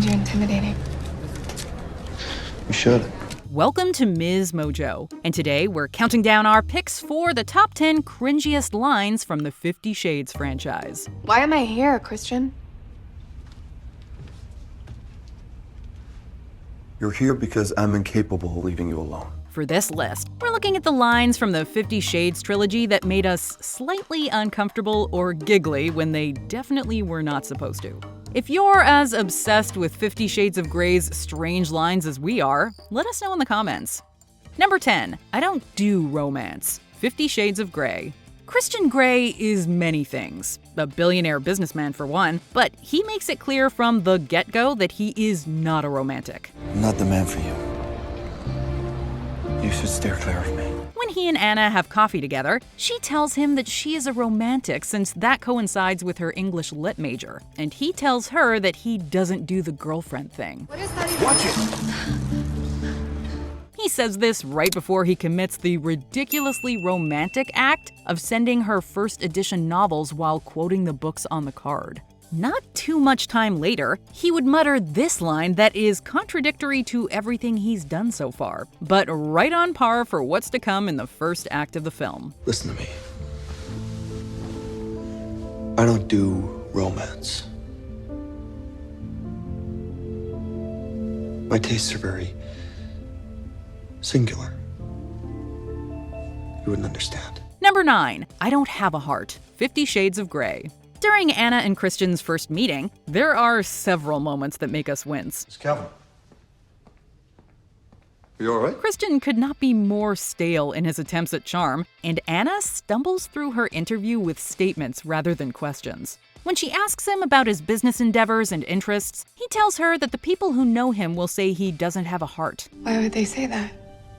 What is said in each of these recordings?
you intimidating. You should. Welcome to MsMojo, and today we're counting down our picks for the top 10 cringiest lines from the 50 Shades franchise. Why am I here, Christian? You're here because I'm incapable of leaving you alone. For this list, we're looking at the lines from the 50 Shades trilogy that made us slightly uncomfortable or giggly when they definitely were not supposed to. If you're as obsessed with 50 Shades of Grey's strange lines as we are, let us know in the comments. Number 10. I don't do romance. 50 Shades of Grey. Christian Grey is many things. A billionaire businessman for one, but he makes it clear from the get-go that he is not a romantic. I'm not the man for you. You should steer clear of me. When he and Anna have coffee together, she tells him that she is a romantic since that coincides with her English Lit major, and he tells her that he doesn't do the girlfriend thing. What is that even? Watch it! He says this right before he commits the ridiculously romantic act of sending her first edition novels while quoting the books on the card. Not too much time later, he would mutter this line that is contradictory to everything he's done so far, but right on par for what's to come in the first act of the film. Listen to me. I don't do romance. My tastes are very singular. You wouldn't understand. Number 9. I don't have a heart. 50 Shades of Grey. During Anna and Christian's first meeting, there are several moments that make us wince. It's Calvin. Are you all right? Christian could not be more stale in his attempts at charm, and Anna stumbles through her interview with statements rather than questions. When she asks him about his business endeavors and interests, he tells her that the people who know him will say he doesn't have a heart. Why would they say that?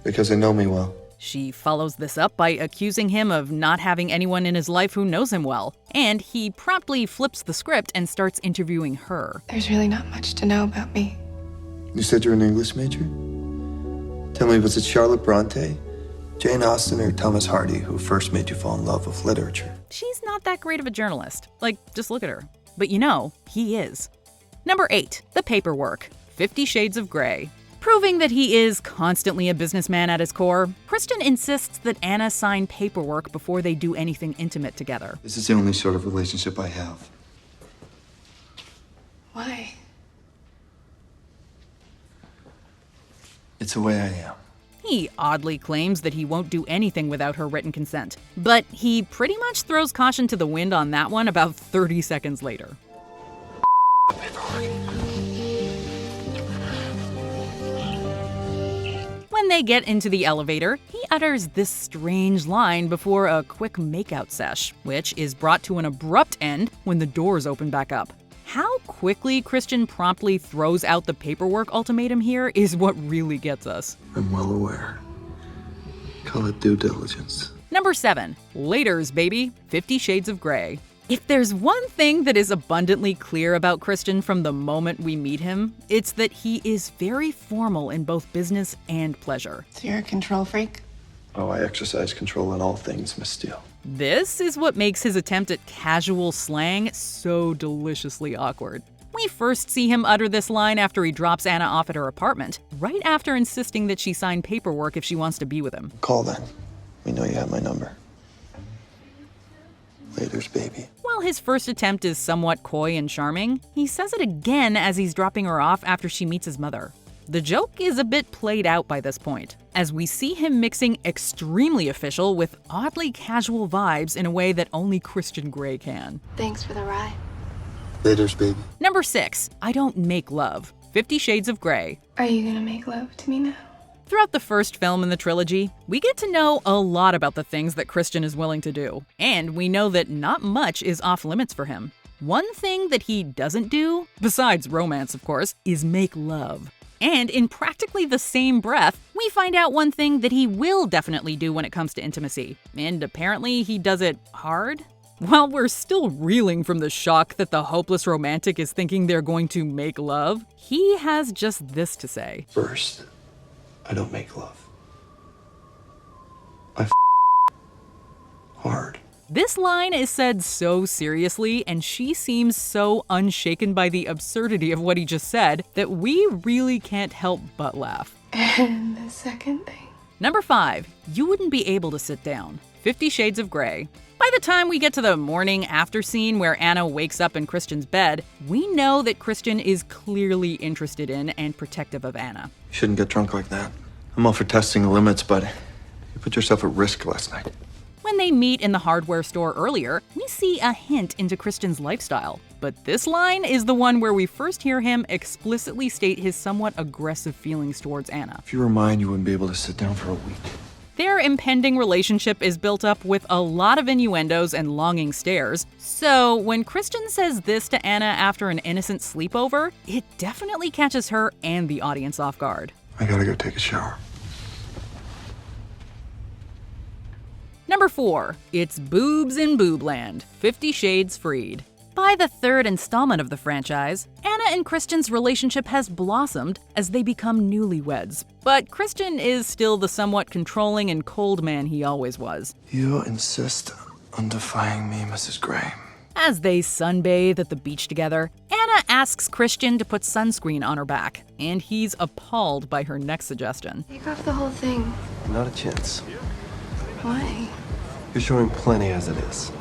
Because they know me well. She follows this up by accusing him of not having anyone in his life who knows him well, and he promptly flips the script and starts interviewing her. There's really not much to know about me. You said you're an English major? Tell me, was it Charlotte Bronte, Jane Austen, or Thomas Hardy who first made you fall in love with literature? She's not that great of a journalist. Like, just look at her. But you know, he is. Number 8. The paperwork. 50 Shades of Grey. Proving that he is constantly a businessman at his core, Christian insists that Anna sign paperwork before they do anything intimate together. This is the only sort of relationship I have. Why? It's the way I am. He oddly claims that he won't do anything without her written consent, but he pretty much throws caution to the wind on that one about 30 seconds later. When they get into the elevator, he utters this strange line before a quick makeout sesh, which is brought to an abrupt end when the doors open back up. How quickly Christian promptly throws out the paperwork ultimatum here is what really gets us. I'm well aware. Call it due diligence. Number 7. Laters, baby. 50 Shades of Grey. If there's one thing that is abundantly clear about Christian from the moment we meet him, it's that he is very formal in both business and pleasure. So you're a control freak? Oh, I exercise control in all things, Miss Steele. This is what makes his attempt at casual slang so deliciously awkward. We first see him utter this line after he drops Anna off at her apartment, right after insisting that she sign paperwork if she wants to be with him. Call then. We know you have my number. Laters, baby. While his first attempt is somewhat coy and charming, he says it again as he's dropping her off after she meets his mother. The joke is a bit played out by this point, as we see him mixing extremely official with oddly casual vibes in a way that only Christian Grey can. Thanks for the ride. Laters, baby. Number 6. I don't make love. 50 Shades of Grey. Are you gonna make love to me now? Throughout the first film in the trilogy, we get to know a lot about the things that Christian is willing to do, and we know that not much is off limits for him. One thing that he doesn't do, besides romance of course, is make love. And in practically the same breath, we find out one thing that he will definitely do when it comes to intimacy, and apparently he does it hard? While we're still reeling from the shock that the hopeless romantic is thinking they're going to make love, he has just this to say. First, I don't make love. I hard. This line is said so seriously, and she seems so unshaken by the absurdity of what he just said that we really can't help but laugh. And the second thing. Number 5. You wouldn't be able to sit down. 50 Shades of Grey. By the time we get to the morning after scene where Anna wakes up in Christian's bed, we know that Christian is clearly interested in and protective of Anna. You shouldn't get drunk like that. I'm all for testing the limits, but you put yourself at risk last night. When they meet in the hardware store earlier, we see a hint into Christian's lifestyle. But this line is the one where we first hear him explicitly state his somewhat aggressive feelings towards Anna. If you were mine, you wouldn't be able to sit down for a week. Their impending relationship is built up with a lot of innuendos and longing stares, so when Christian says this to Anna after an innocent sleepover, it definitely catches her and the audience off guard. I gotta go take a shower. Number 4. It's Boobs in Boobland, 50 Shades Freed. By the third installment of the franchise, Anna and Christian's relationship has blossomed as they become newlyweds. But Christian is still the somewhat controlling and cold man he always was. You insist on defying me, Mrs. Gray. As they sunbathe at the beach together, Anna asks Christian to put sunscreen on her back, and he's appalled by her next suggestion. Take off the whole thing. Not a chance. Why? You're showing plenty as it is.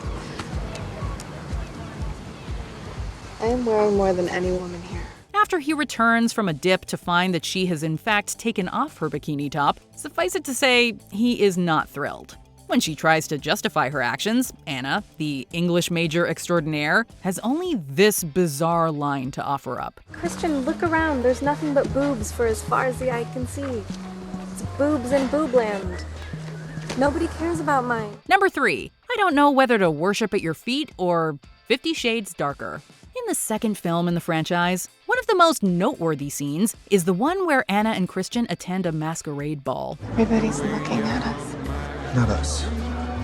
I am wearing more than any woman here. After he returns from a dip to find that she has in fact taken off her bikini top, suffice it to say, he is not thrilled. When she tries to justify her actions, Anna, the English major extraordinaire, has only this bizarre line to offer up. Christian, look around. There's nothing but boobs for as far as the eye can see. It's boobs in Boobland. Nobody cares about mine. Number 3. I don't know whether to worship at your feet or 50 Shades Darker. In the second film in the franchise, one of the most noteworthy scenes is the one where Anna and Christian attend a masquerade ball. Everybody's looking at us. Not us.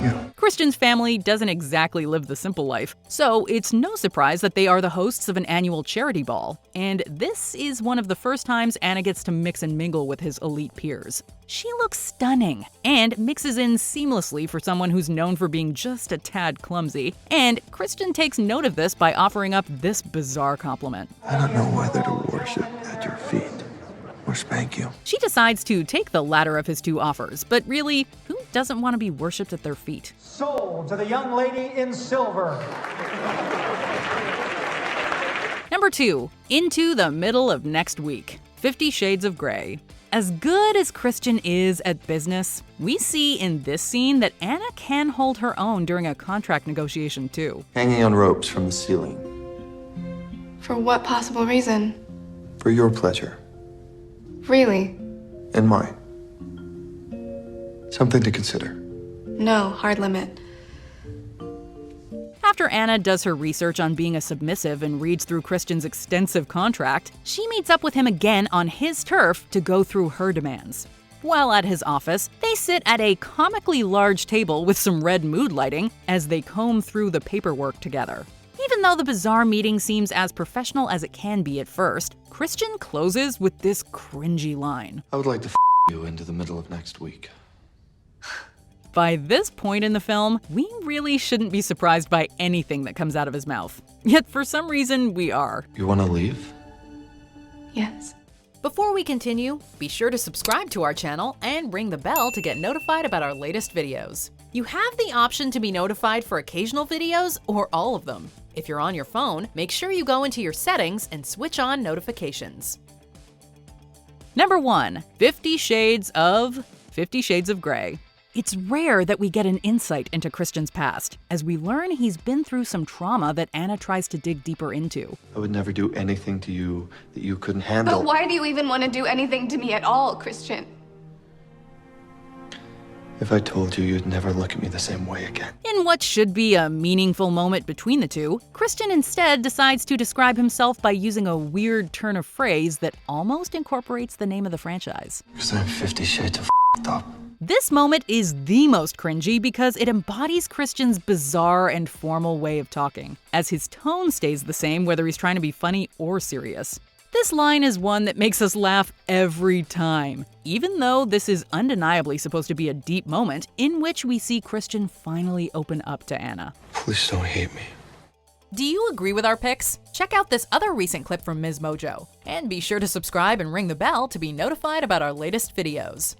You. Christian's family doesn't exactly live the simple life, so it's no surprise that they are the hosts of an annual charity ball. And this is one of the first times Anna gets to mix and mingle with his elite peers. She looks stunning and mixes in seamlessly for someone who's known for being just a tad clumsy. And Christian takes note of this by offering up this bizarre compliment. I don't know whether to worship at your feet or spank you. She decides to take the latter of his two offers, but really, who doesn't want to be worshipped at their feet? Sold to the young lady in silver. Number 2. Into the middle of next week. 50 Shades of Grey. As good as Christian is at business, we see in this scene that Anna can hold her own during a contract negotiation too. Hanging on ropes from the ceiling. For what possible reason? For your pleasure. Really? And mine. Something to consider. No, hard limit. After Anna does her research on being a submissive and reads through Christian's extensive contract, she meets up with him again on his turf to go through her demands. While at his office, they sit at a comically large table with some red mood lighting as they comb through the paperwork together. Even though the bizarre meeting seems as professional as it can be at first, Christian closes with this cringy line. I would like to you into the middle of next week. By this point in the film, we really shouldn't be surprised by anything that comes out of his mouth. Yet for some reason, we are. You want to leave? Yes. Before we continue, be sure to subscribe to our channel and ring the bell to get notified about our latest videos. You have the option to be notified for occasional videos or all of them. If you're on your phone, make sure you go into your settings and switch on notifications. Number 1. 50 Shades of Grey. It's rare that we get an insight into Christian's past, as we learn he's been through some trauma that Anna tries to dig deeper into. I would never do anything to you that you couldn't handle. But why do you even want to do anything to me at all, Christian? If I told you, you'd never look at me the same way again. In what should be a meaningful moment between the two, Christian instead decides to describe himself by using a weird turn of phrase that almost incorporates the name of the franchise. Because I'm 50 Shades of up. This moment is the most cringy because it embodies Christian's bizarre and formal way of talking, as his tone stays the same whether he's trying to be funny or serious. This line is one that makes us laugh every time, even though this is undeniably supposed to be a deep moment in which we see Christian finally open up to Anna. Please don't hate me. Do you agree with our picks? Check out this other recent clip from MsMojo, and be sure to subscribe and ring the bell to be notified about our latest videos.